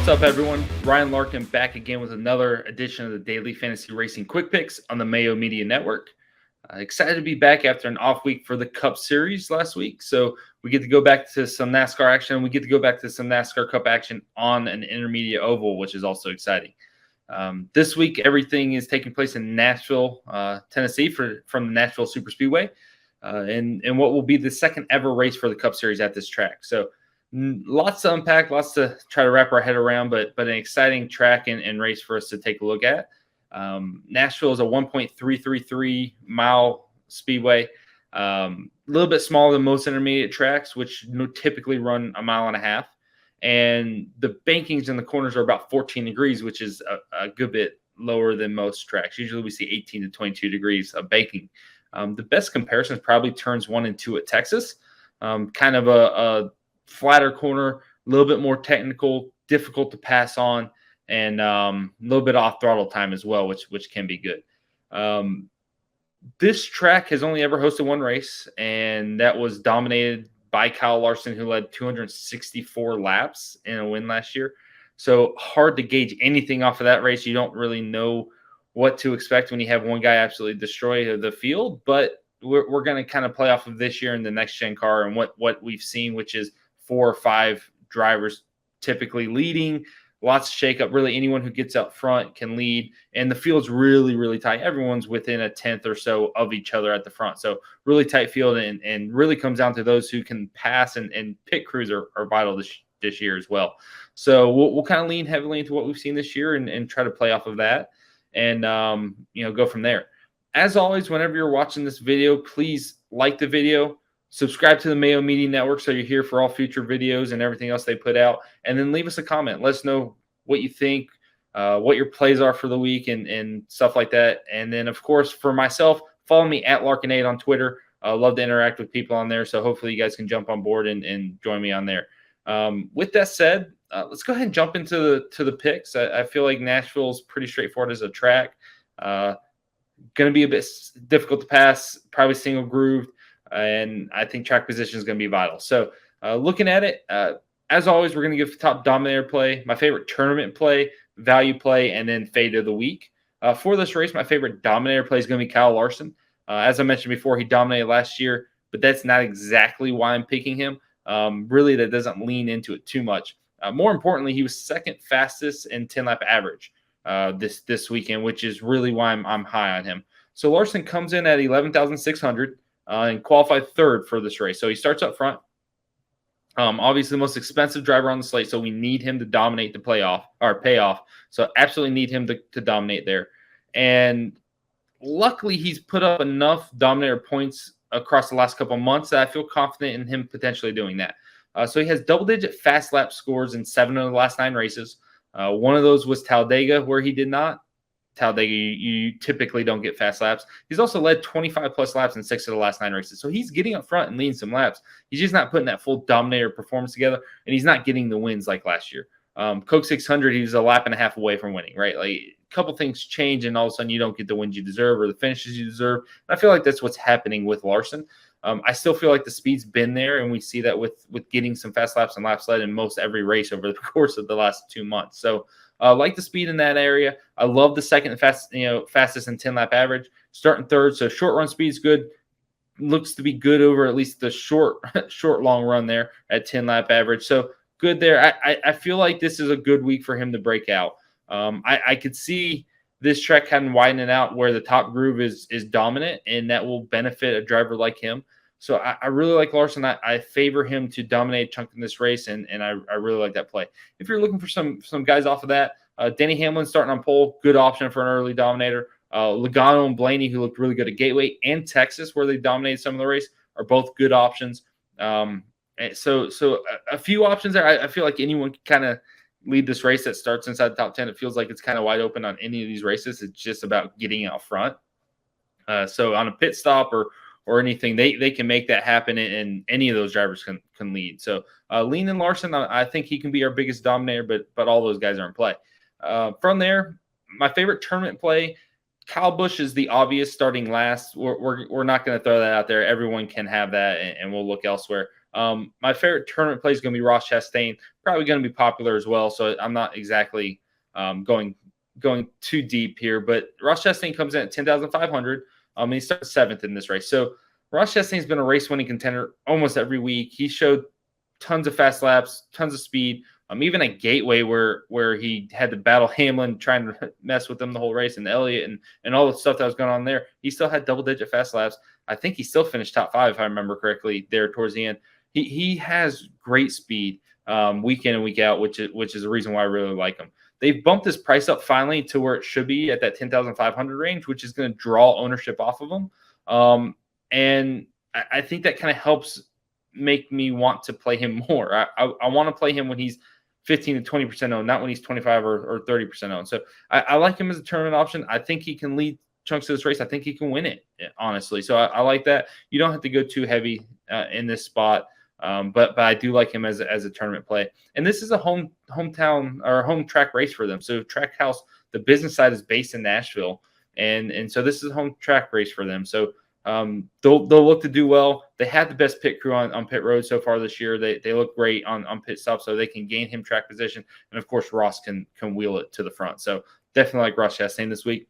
What's up, everyone? Ryan Larkin back again with another edition of the Daily Fantasy Racing Quick Picks on the Mayo Media Network. Excited to be back after an off week for the Cup Series last week. So we get to go back to some NASCAR action. We get to go back to some NASCAR Cup action on an intermediate oval, which is also exciting. This week, everything is taking place in Nashville, Tennessee from the Nashville Superspeedway, and what will be the second ever race for the Cup Series at this track. So lots to unpack, lots to try to wrap our head around, but an exciting track and race for us to take a look at. Nashville is a 1.333 mile speedway, a little bit smaller than most intermediate tracks, which typically run a mile and a half. And the bankings in the corners are about 14 degrees, which is a good bit lower than most tracks. Usually we see 18 to 22 degrees of banking. The best comparison is probably turns 1 and 2 at Texas, kind of a flatter corner, a little bit more technical, difficult to pass on, and a little bit off throttle time as well, which can be good. This track has only ever hosted one race, and that was dominated by Kyle Larson, who led 264 laps in a win last year. So hard to gauge anything off of that race. You don't really know what to expect when you have one guy absolutely destroy the field, but we're going to kind of play off of this year in the next gen car and what we've seen, which is 4 or 5 drivers typically leading. Lots of shakeup. Really, anyone who gets up front can lead, and the field's really, really tight. Everyone's within a tenth or so of each other at the front, so really tight field, and really comes down to those who can pass, and pit crews are vital this year as well. So we'll kind of lean heavily into what we've seen this year and try to play off of that, and go from there. As always, whenever you're watching this video, please like the video. Subscribe to the Mayo Media Network so you're here for all future videos and everything else they put out. And then leave us a comment. Let us know what you think, what your plays are for the week and stuff like that. And then, of course, for myself, follow me at Larkin8 on Twitter. I love to interact with people on there, so hopefully you guys can jump on board and join me on there. With that said, let's go ahead and jump into the picks. I feel like Nashville's pretty straightforward as a track. Going to be a bit difficult to pass, probably single grooved. And I think track position is going to be vital. So looking at it, as always, we're going to give the top dominator play, my favorite tournament play, value play, and then fade of the week. For this race, my favorite dominator play is going to be Kyle Larson. As I mentioned before, he dominated last year, but that's not exactly why I'm picking him. Really, that doesn't lean into it too much. More importantly, he was second fastest in 10-lap average this weekend, which is really why I'm high on him. So Larson comes in at 11,600. And qualified third for this race. So he starts up front. Obviously the most expensive driver on the slate, so we need him to dominate the payoff. So absolutely need him to dominate there. And luckily he's put up enough dominator points across the last couple of months that I feel confident in him potentially doing that. So he has double-digit fast lap scores in 7 of the last 9 races. One of those was Talladega, where he did not. Talladega, you typically don't get fast laps. He's also led 25-plus laps in 6 of the last 9 races. So he's getting up front and leading some laps. He's just not putting that full dominator performance together, and he's not getting the wins like last year. Coke 600, he was a lap and a half away from winning, right? Like a couple things change, and all of a sudden you don't get the wins you deserve or the finishes you deserve. And I feel like that's what's happening with Larson. I still feel like the speed's been there, and we see that with getting some fast laps and laps led in most every race over the course of the last 2 months. So like the speed in that area. I love the second fastest in 10-lap average. Starting third, so short run speed's good. Looks to be good over at least the short long run there at 10-lap average. So good there. I feel like this is a good week for him to break out. I could see this track kind of widening out where the top groove is dominant, and that will benefit a driver like him. So I really like Larson. I favor him to dominate a chunk in this race, and I really like that play. If you're looking for some guys off of that, Denny Hamlin starting on pole, good option for an early dominator. Logano and Blaney, who looked really good at Gateway and Texas, where they dominated some of the race, are both good options. So a few options there. I feel like anyone can kind of lead this race that starts inside the top 10. It feels like it's kind of wide open on any of these races. It's just about getting out front. So on a pit stop or anything, they can make that happen, and any of those drivers can lead. So Lean and Larson, I think he can be our biggest dominator, but all those guys are in play. From there, my favorite tournament play, Kyle Busch is the obvious starting last. We're not going to throw that out there. Everyone can have that, and we'll look elsewhere. My favorite tournament play is going to be Ross Chastain, probably going to be popular as well. So I'm not exactly going too deep here, but Ross Chastain comes in at 10,500. And he starts 7th in this race. So Ross Chastain's been a race-winning contender almost every week. He showed tons of fast laps, tons of speed. Even at Gateway where he had to battle Hamlin trying to mess with him the whole race, and Elliott and all the stuff that was going on there, he still had double-digit fast laps. I think he still finished top 5, if I remember correctly, there towards the end. He has great speed week in and week out, which is the reason why I really like him. They've bumped his price up finally to where it should be at that 10,500 range, which is going to draw ownership off of him. And I think that kind of helps make me want to play him more. I want to play him when he's 15 to 20% owned, not when he's 25 or 30% owned. So I like him as a tournament option. I think he can lead chunks of this race. I think he can win it, honestly. So I like that. You don't have to go too heavy in this spot. But I do like him as a tournament play. And this is a hometown or home track race for them. So Trackhouse, the business side is based in Nashville. And so this is a home track race for them. So they'll look to do well. They had the best pit crew on pit road so far this year. They look great on pit stop, so they can gain him track position. And of course, Ross can wheel it to the front. So definitely like Ross Chastain this week.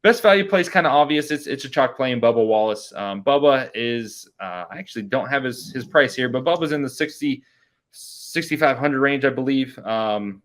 Best value play is kind of obvious. It's a chalk play in Bubba Wallace. Bubba is I actually don't have his price here, but Bubba's in the 6,500 range, I believe. And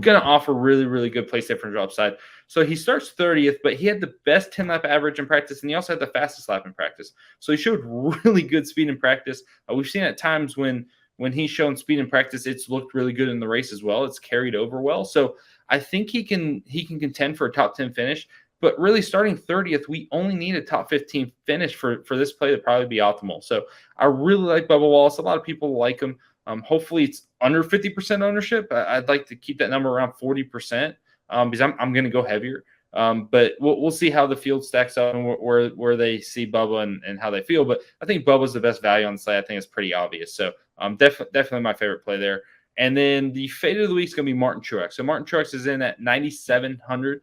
going to offer really, really good place differential upside. So he starts 30th, but he had the best 10-lap average in practice, and he also had the fastest lap in practice. So he showed really good speed in practice. We've seen at times when he's shown speed in practice, it's looked really good in the race as well. It's carried over well. So I think he can contend for a top 10 finish. But really, starting 30th, we only need a top 15 finish for this play to probably be optimal. So I really like Bubba Wallace. A lot of people like him. Hopefully, it's under 50% ownership. I'd like to keep that number around 40% because I'm going to go heavier. But we'll see how the field stacks up and where they see Bubba and how they feel. But I think Bubba's the best value on the slate. I think it's pretty obvious. So definitely my favorite play there. And then the fade of the week is going to be Martin Truex. So Martin Truex is in at 9,700.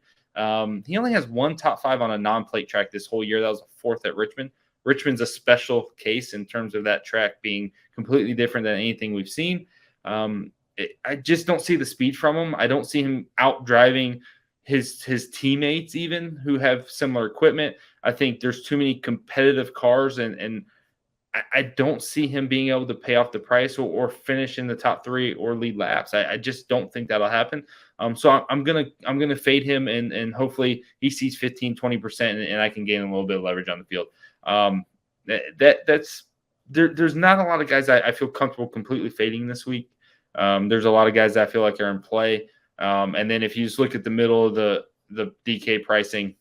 He only has one top 5 on a non-plate track this whole year. That was a 4th at Richmond. Richmond's a special case in terms of that track being completely different than anything we've seen. I just don't see the speed from him. I don't see him out driving his teammates even who have similar equipment. I think there's too many competitive cars and I don't see him being able to pay off the price or finish in the top 3 or lead laps. I just don't think that'll happen. So I'm gonna fade him and hopefully he sees 15-20% and I can gain a little bit of leverage on the field. There's not a lot of guys I feel comfortable completely fading this week. There's a lot of guys that I feel like are in play. And then if you just look at the middle of the DK pricing,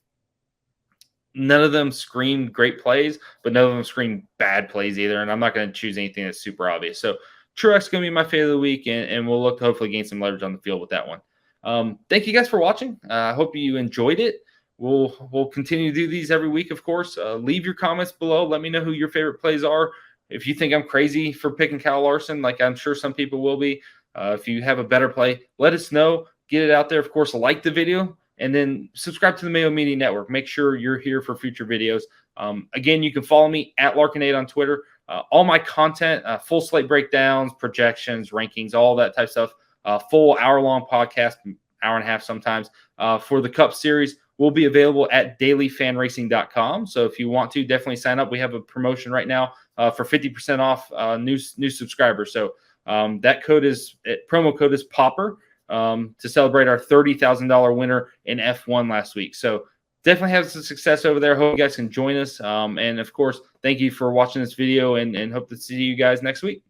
none of them scream great plays, but none of them scream bad plays either. And I'm not going to choose anything that's super obvious. So Truex is going to be my fade of the week, and we'll look to hopefully gain some leverage on the field with that one. Thank you guys for watching. I hope you enjoyed it. We'll continue to do these every week, of course. Leave your comments below. Let me know who your favorite plays are. If you think I'm crazy for picking Kyle Larson, like I'm sure some people will be, if you have a better play, let us know. Get it out there. Of course, like the video. And then subscribe to the Mayo Media Network. Make sure you're here for future videos. Again, you can follow me at Larkin8 on Twitter. All my content, full slate breakdowns, projections, rankings, all that type of stuff. Full hour-long podcast, hour and a half sometimes, for the Cup Series will be available at dailyfanracing.com. So if you want to, definitely sign up. We have a promotion right now for 50% off new subscribers. So that promo code is POPPER. To celebrate our $30,000 winner in F1 last week. So definitely have some success over there. Hope you guys can join us. And of course, thank you for watching this video and hope to see you guys next week.